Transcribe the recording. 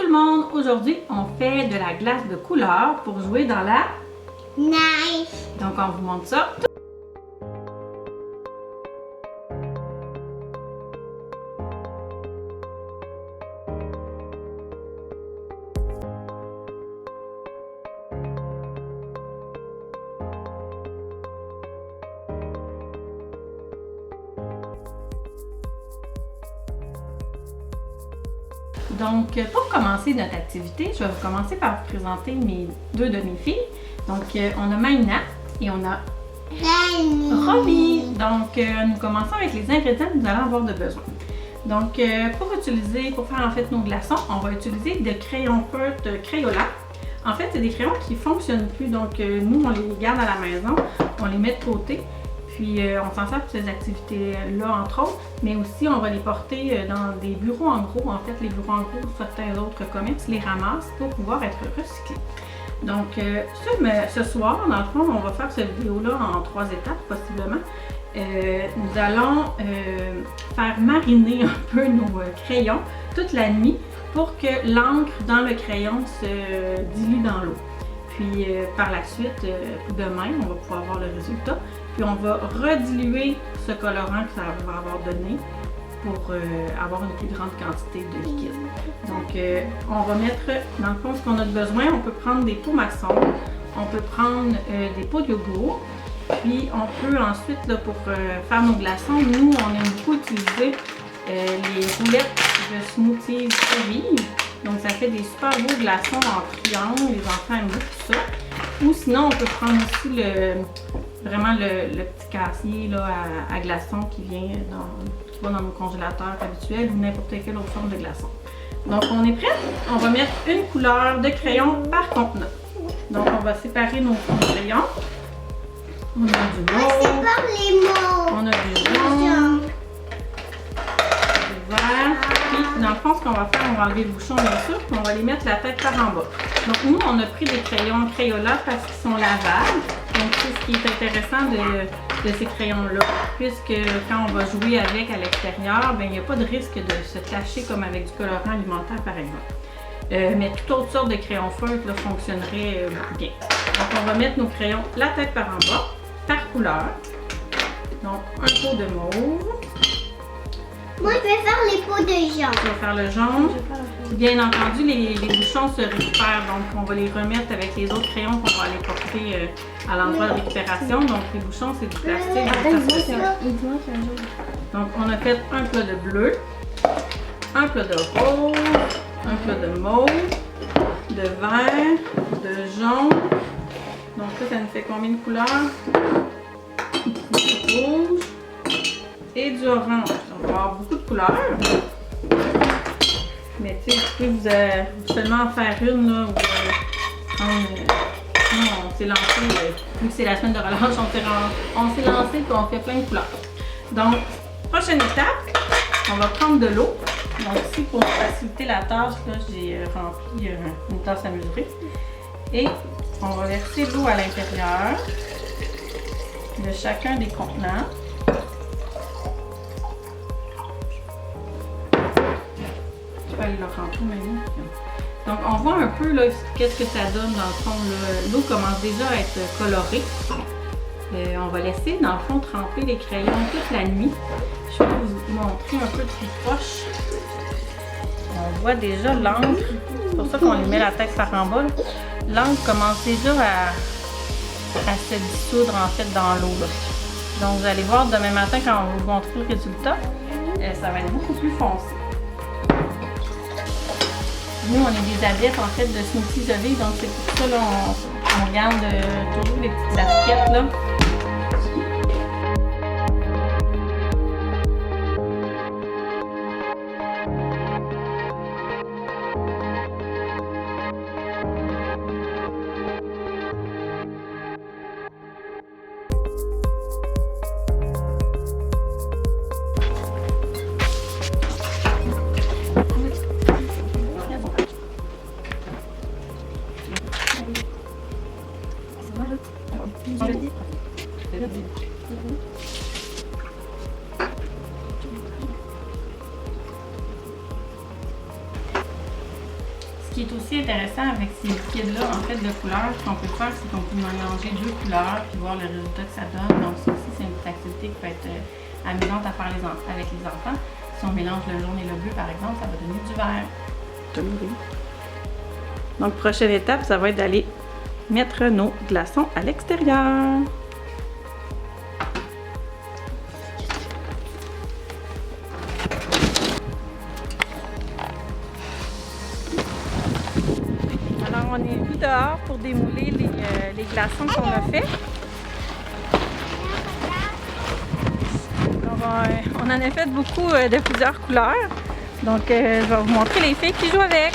le monde! Aujourd'hui, on fait de la glace de couleur pour jouer dans la neige. Donc, on vous montre ça. Donc, pour commencer notre activité, je vais commencer par vous présenter mes deux de mes filles. Donc, on a Maïna et on a Romy. Donc, nous commençons avec les ingrédients que nous allons avoir de besoin. Donc, pour faire en fait nos glaçons, on va utiliser des crayons feutre Crayola. En fait, c'est des crayons qui ne fonctionnent plus. Donc, nous, on les garde à la maison, on les met de côté. Puis on s'en sert pour ces activités-là, entre autres, mais aussi on va les porter dans des bureaux en gros. En fait, les bureaux en gros, certains autres commerces les ramassent pour pouvoir être recyclés. Donc, ce soir, dans le fond, on va faire cette vidéo-là en 3 étapes, possiblement. Nous allons faire mariner un peu nos crayons toute la nuit pour que l'encre dans le crayon se dilue dans l'eau. Puis par la suite, demain, on va pouvoir voir le résultat. Puis on va rediluer ce colorant que ça va avoir donné pour avoir une plus grande quantité de liquide. Donc on va mettre, dans le fond, ce qu'on a besoin. On peut prendre des pots maçons, on peut prendre des pots de yogourt. Puis on peut ensuite, là, pour faire nos glaçons, nous, on aime beaucoup utiliser les roulettes de smoothies vives. Donc ça fait des super beaux glaçons en triangle, les enfants aiment beaucoup ça. Ou sinon on peut prendre aussi le petit cassier là, à glaçons qui va dans nos congélateurs habituels ou n'importe quelle autre forme de glaçon. Donc on est prêt? On va mettre une couleur de crayon par contenant. Donc on va séparer nos crayons. On a du mauve, on a du jaune, du vert. Puis, dans le fond, ce qu'on va faire, on va enlever le bouchon, bien sûr, puis on va les mettre la tête par en bas. Donc, nous, on a pris des crayons Crayola parce qu'ils sont lavables. Donc, c'est ce qui est intéressant de ces crayons-là, puisque quand on va jouer avec à l'extérieur, il n'y a pas de risque de se tacher comme avec du colorant alimentaire, par exemple. Mais toute autre sorte de crayon feutre fonctionnerait bien. Donc, on va mettre nos crayons la tête par en bas, par couleur. Donc, un pot de mauve. Moi, je vais faire les pots de jaune. On va faire le jaune. Bien entendu, les bouchons se récupèrent, donc on va les remettre avec les autres crayons qu'on va aller porter à l'endroit de récupération. Donc les bouchons, c'est du plastique. Donc on a fait un plat de bleu, un plat de rose, un plat de mauve, de vert, de jaune. Donc ça nous fait combien de couleurs? Du rouge et du orange. Donc on va avoir beaucoup de couleurs. Mais tu sais, vous pouvez seulement en faire une, là, ou nous, on s'est lancé, vu que c'est la semaine de relâche, on s'est lancé et on fait plein de couleurs. Donc, prochaine étape, on va prendre de l'eau. Donc ici, pour faciliter la tâche, j'ai rempli une tasse à mesurer. Et on va verser l'eau à l'intérieur de chacun des contenants. Aller le remplir maintenant. Donc on voit un peu qu'est-ce que ça donne dans le fond. L'eau commence déjà à être colorée. On va laisser dans le fond tremper les crayons toute la nuit. Je vais vous montrer un peu de plus proche. On voit déjà l'encre. C'est pour ça qu'on lui met la tête par en bas. L'encre commence déjà à se dissoudre en fait dans l'eau. Donc vous allez voir demain matin quand on va vous montrer le résultat, ça va être beaucoup plus foncé. Nous, on est des adeptes en fait de smoothies de vie, donc c'est pour ça là, on garde toujours les petites assiettes là. qui est aussi intéressant avec ces liquides-là, en fait, de couleurs, ce qu'on peut faire, c'est qu'on peut mélanger 2 couleurs puis voir le résultat que ça donne. Donc, ça aussi, c'est une petite activité qui peut être amusante à faire avec les enfants. Si on mélange le jaune et le bleu, par exemple, ça va donner du vert. Donc, prochaine étape, ça va être d'aller mettre nos glaçons à l'extérieur. Alors, on est mis dehors pour démouler les glaçons qu'on a fait. On en a fait beaucoup de plusieurs couleurs. Donc, je vais vous montrer les filles qui jouent avec.